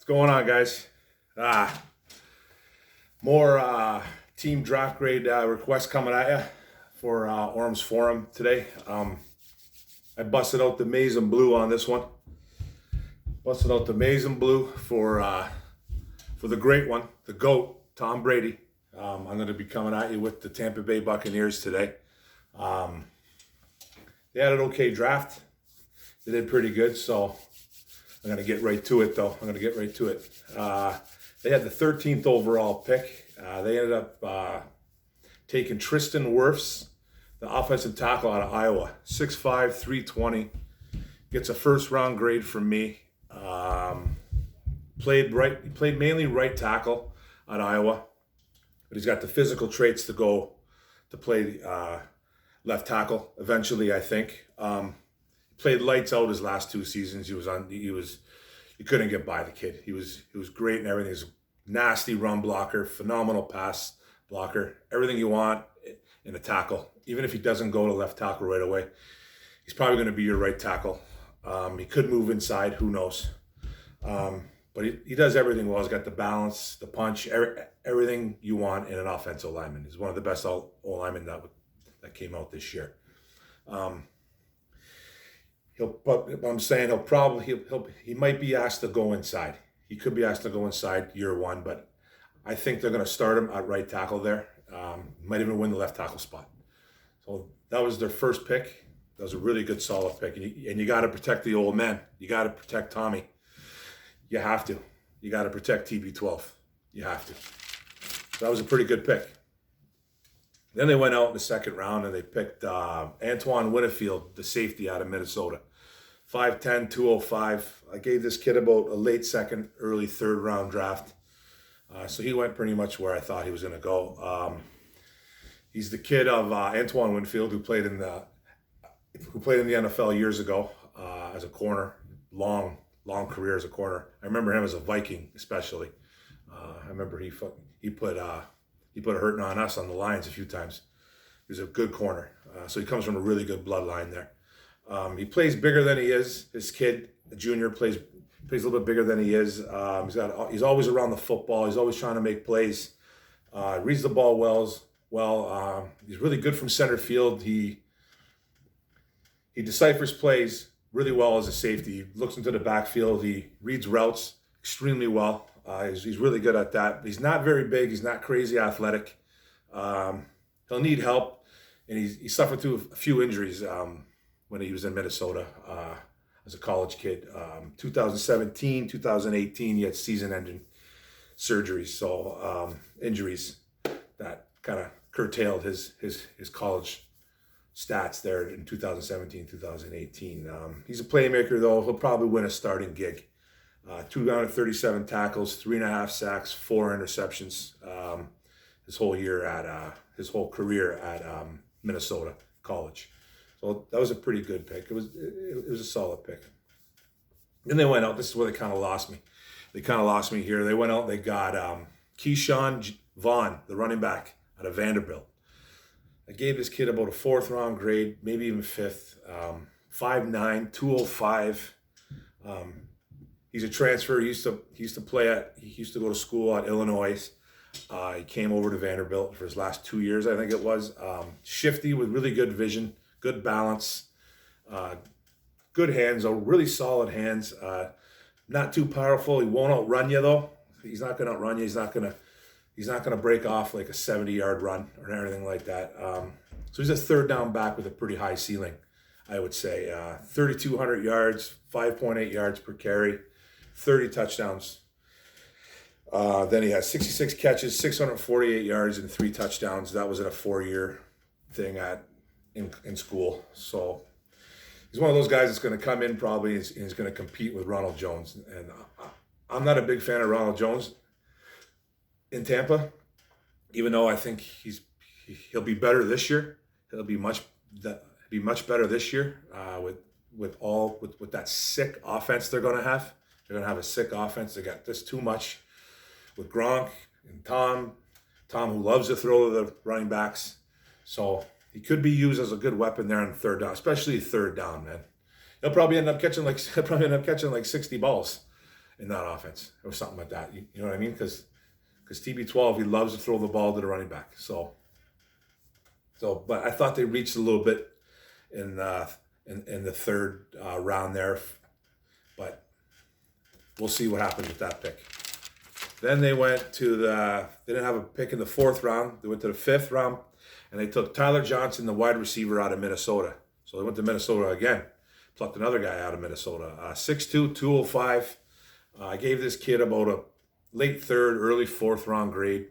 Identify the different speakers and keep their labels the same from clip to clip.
Speaker 1: going on, guys? More team draft grade requests coming at you for Orm's Forum today. I busted out the maize and blue on this one. Busted out the maize and blue for the great one, the GOAT, Tom Brady. I'm going to be coming at you with the Tampa Bay Buccaneers today. They had an okay draft. They did pretty good, so I'm going to get right to it, though. They had the 13th overall pick. They ended up taking Tristan Wirfs, the offensive tackle out of Iowa. 6'5", 320. Gets a first-round grade from me. Played mainly right tackle at Iowa, but he's got the physical traits to play left tackle eventually, I think. Played lights out his last two seasons. You couldn't get by the kid. He was great and everything. He's a nasty run blocker, phenomenal pass blocker, everything you want in a tackle. Even if he doesn't go to left tackle right away, he's probably going to be your right tackle. He could move inside, who knows? But he does everything well. He's got the balance, the punch, everything you want in an offensive lineman. He's one of the best O-linemen that came out this year. He might be asked to go inside. He could be asked to go inside year one, but I think they're going to start him at right tackle there. Might even win the left tackle spot. So that was their first pick. That was a really good, solid pick. And you got to protect the old man. You got to protect Tommy. You have to. You got to protect TB12. You have to. So that was a pretty good pick. Then they went out in the second round and they picked Antoine Winfield, the safety out of Minnesota. 5'10", 205. I gave this kid about a late second, early third round draft. So he went pretty much where I thought he was going to go. He's the kid of Antoine Winfield, who played in the NFL years ago as a corner. Long career as a corner. I remember him as a Viking, especially. I remember he put a hurting on us on the Lions a few times. He was a good corner. So he comes from a really good bloodline there. He plays bigger than he is. His kid, the junior, plays a little bit bigger than he is. He's always around the football. He's always trying to make plays. Reads the ball well. He's really good from center field. He deciphers plays really well as a safety. He looks into the backfield. He reads routes extremely well. He's really good at that. He's not very big. He's not crazy athletic. He'll need help. And he suffered through a few injuries when he was in Minnesota as a college kid. 2017, 2018, he had season-ending surgeries. So injuries that kind of curtailed his college stats there in 2017, 2018. He's a playmaker, though. He'll probably win a starting gig. 237 tackles, 3.5 sacks, 4 interceptions. His whole career at Minnesota College. So that was a pretty good pick. It was a solid pick. Then they went out. This is where they kind of lost me. Here. They went out. They got Keyshawn Vaughn, the running back out of Vanderbilt. I gave this kid about a 4th round grade, maybe even 5th. 5'9", 205. He's a transfer. He used to go to school at Illinois. He came over to Vanderbilt for his last 2 years, I think it was. Shifty with really good vision, good balance, good hands, really solid hands. Not too powerful. He won't outrun you though. He's not going to outrun you. He's not going to break off like a 70-yard run or anything like that. So he's a third down back with a pretty high ceiling, I would say. 3,200 yards, 5.8 yards per carry, 30 touchdowns. Then he has 66 catches, 648 yards, and 3 touchdowns. That was in a 4-year thing in school. So he's one of those guys that's going to come in probably and he's going to compete with Ronald Jones. And I'm not a big fan of Ronald Jones in Tampa, even though I think he'll be better this year. He'll be much better this year with that sick offense they're going to have. They're going to have a sick offense. They got this too much with Gronk and Tom who loves to throw to the running backs. So he could be used as a good weapon there on third down, especially third down, man. He'll probably end up catching like 60 balls in that offense or something like that. You know what I mean? Because TB12, he loves to throw the ball to the running back. But I thought they reached a little bit in the third round there, but we'll see what happens with that pick. Then they went to they didn't have a pick in the fourth round. They went to the fifth round, and they took Tyler Johnson, the wide receiver out of Minnesota. So they went to Minnesota again, plucked another guy out of Minnesota. 6'2", 205. I gave this kid about a late third, early fourth round grade.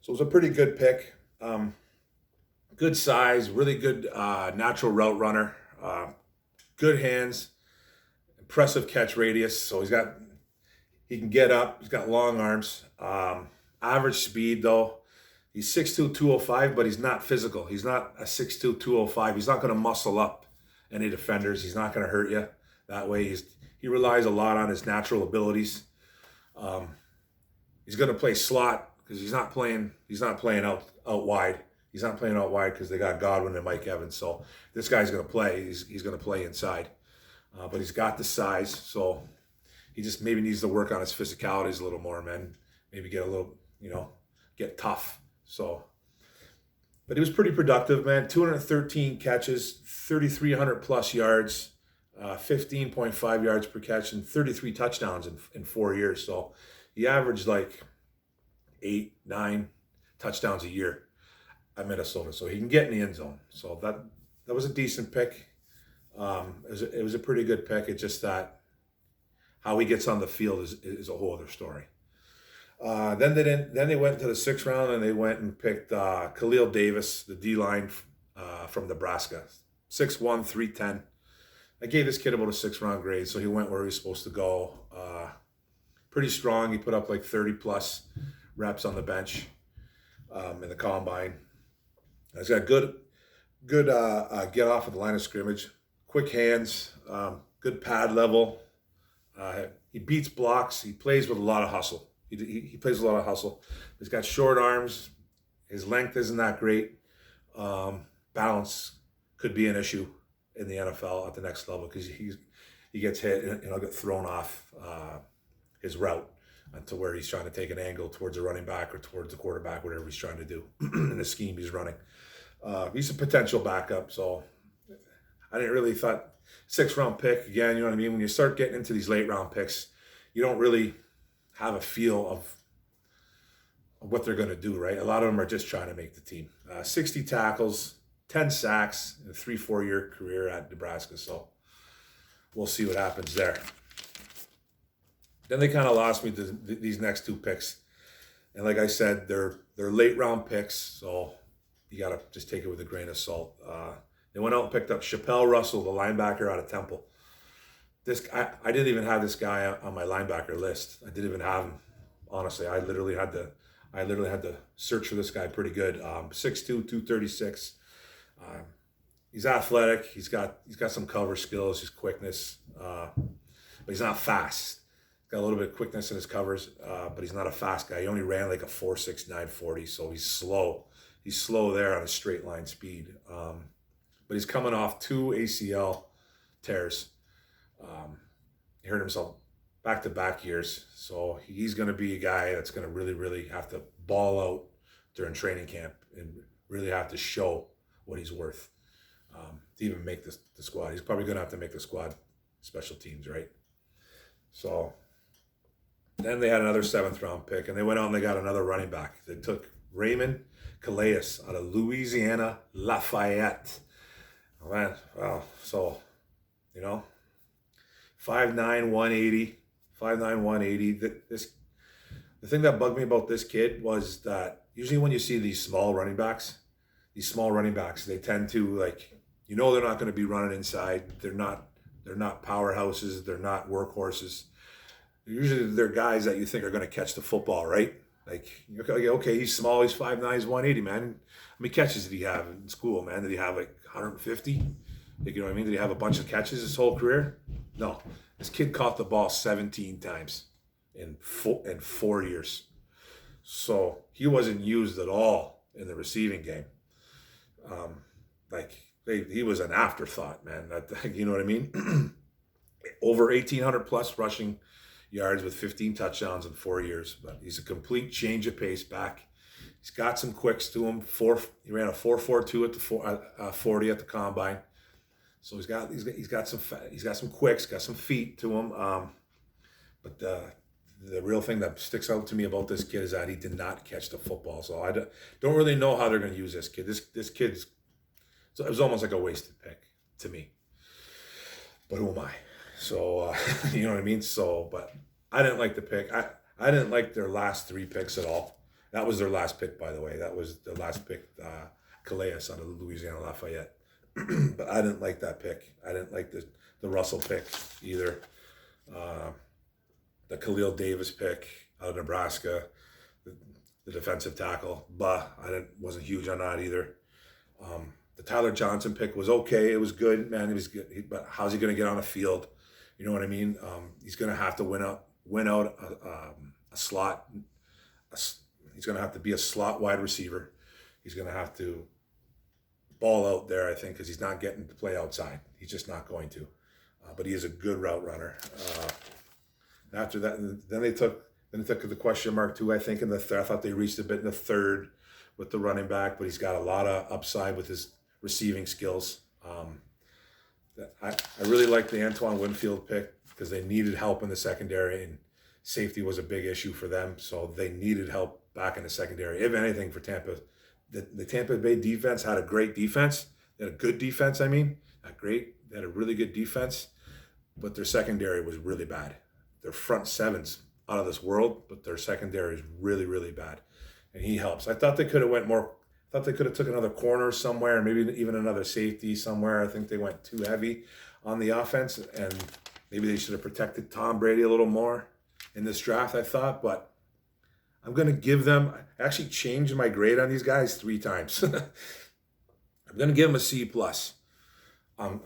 Speaker 1: So it was a pretty good pick. Good size, really good natural route runner. Good hands, impressive catch radius. So he can get up. He's got long arms. Average speed though. He's 6'2", 205, but he's not physical. He's not a 6'2", 205. He's not going to muscle up any defenders. He's not going to hurt you that way. He relies a lot on his natural abilities. He's going to play slot because he's not playing out wide. He's not playing out wide because they got Godwin and Mike Evans. So this guy's going to play. He's going to play inside. But he's got the size, so he just maybe needs to work on his physicalities a little more, man. Maybe get a little, get tough. So, but he was pretty productive, man. 213 catches, 3,300 plus yards, 15.5 yards per catch, and 33 touchdowns in 4 years. So he averaged like 8-9 touchdowns a year at Minnesota. So he can get in the end zone. So that was a decent pick. It was a pretty good pick. It's just that how he gets on the field is a whole other story. Then they went to the sixth round and they went and picked Khalil Davis, the D-line from Nebraska. 6'1", 310. I gave this kid about a 6th round grade, so he went where he was supposed to go. Pretty strong. He put up like 30 plus reps on the bench in the combine. He's got good get off at the line of scrimmage, quick hands, good pad level. He beats blocks. He plays with a lot of hustle. He plays a lot of hustle. He's got short arms. His length isn't that great. Balance could be an issue in the NFL at the next level because he gets hit and he'll get thrown off his route to where he's trying to take an angle towards a running back or towards the quarterback, whatever he's trying to do in the scheme he's running. He's a potential backup, so I didn't really thought 6th round pick again. You know what I mean? When you start getting into these late round picks, you don't really have a feel of what they're going to do, right? A lot of them are just trying to make the team. 60 tackles, 10 sacks in a 3-4 year career at Nebraska. So we'll see what happens there. Then they kind of lost me to these next 2 picks. And like I said, they're late round picks. So you got to just take it with a grain of salt. They went out and picked up Chappelle Russell, the linebacker out of Temple. I didn't even have this guy on my linebacker list. I didn't even have him. Honestly, I literally had to search for this guy pretty good. 6'2", 236. He's athletic. He's got some cover skills, his quickness, but he's not fast. He's got a little bit of quickness in his covers, but he's not a fast guy. He only ran like a 4.69 40, so he's slow. He's slow there on a straight line speed. But he's coming off 2 ACL tears. He hurt himself back-to-back years, so he's going to be a guy that's going to really, really have to ball out during training camp and really have to show what he's worth to even make the squad. He's probably going to have to make the squad special teams, right? So then they had another 7th round pick, and they went out and they got another running back. They took Raymond Calais out of Louisiana-Lafayette. Oh, man, wow. So, 5'9", 180. 5'9", 180. The thing that bugged me about this kid was that usually when you see these small running backs, they tend to they're not going to be running inside. They're not powerhouses. They're not workhorses. Usually they're guys that you think are going to catch the football, right? Okay, he's small. He's 5'9", he's 180, man. How many catches did he have in school, man? Did he have 150? You know what I mean? Did he have a bunch of catches his whole career? No. This kid caught the ball 17 times in 4 years. So he wasn't used at all in the receiving game. He was an afterthought, man. You know what I mean? Over 1,800 plus rushing yards with 15 touchdowns in 4 years. But he's a complete change of pace back. He's got some quicks to him. He ran a 4.42 at the 40 at the combine. So he's got some quicks, got some feet to him. But the real thing that sticks out to me about this kid is that he did not catch the football. So I don't really know how they're going to use this kid. This kid's, so it was almost like a wasted pick to me. But who am I? So you know what I mean. So, but I didn't like the pick. I didn't like their last 3 picks at all. That was their last pick, by the way. That was the last pick, Calais out of Louisiana-Lafayette. But I didn't like that pick. I didn't like the Russell pick either. The Khalil Davis pick out of Nebraska, the defensive tackle. I wasn't huge on that either. The Tyler Johnson pick was okay. It was good, man. He was good. But how's he going to get on a field? You know what I mean? He's going to have to win out a slot. He's going to have to be a slot wide receiver. He's going to have to ball out there, I think, because he's not getting to play outside. He's just not going to. But he is a good route runner. After that, then they took the question mark too. I think I thought they reached a bit in the 3rd with the running back, but he's got a lot of upside with his receiving skills. I really like the Antoine Winfield pick because they needed help in the secondary, and safety was a big issue for them. So they needed help back in the secondary. If anything, for Tampa, the Tampa Bay defense had a great defense. They had a good defense. I mean, not great. They had a really good defense, but their secondary was really bad. Their front seven's out of this world, but their secondary is really, really bad. And he helps. I thought they could have went more. I thought they could have took another corner somewhere, maybe even another safety somewhere. I think they went too heavy on the offense, and maybe they should have protected Tom Brady a little more in this draft, I thought. But I'm going to give them, I actually changed my grade on these guys 3 times. I'm going to give them a C+. I'm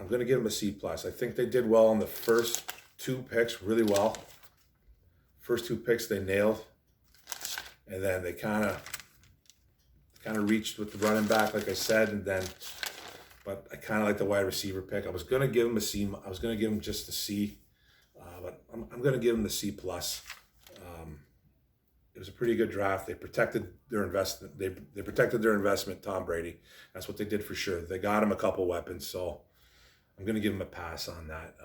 Speaker 1: going to give them a C+. I think they did well on the first 2 picks, really well. First 2 picks they nailed. And then they kind of reached with the running back, like I said, but I kind of like the wide receiver pick. I was going to give him a C. I was going to give him just a C, but I'm going to give him the C+. It was a pretty good draft. They protected their investment. They protected their investment, Tom Brady. That's what they did for sure. They got him a couple weapons, so I'm going to give him a pass on that.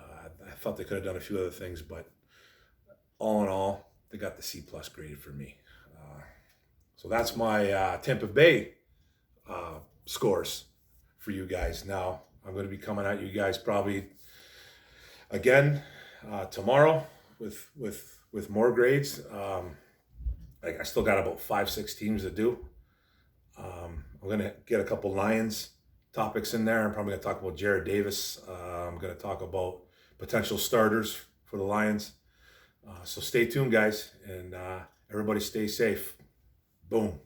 Speaker 1: I thought they could have done a few other things, but all in all, they got the C+ grade for me. So that's my Tampa Bay scores for you guys. Now, I'm going to be coming at you guys probably again tomorrow with more grades. I still got about 5-6 teams to do. I'm going to get a couple Lions topics in there. I'm probably going to talk about Jared Davis. I'm going to talk about potential starters for the Lions. So stay tuned, guys, and everybody stay safe. Boom.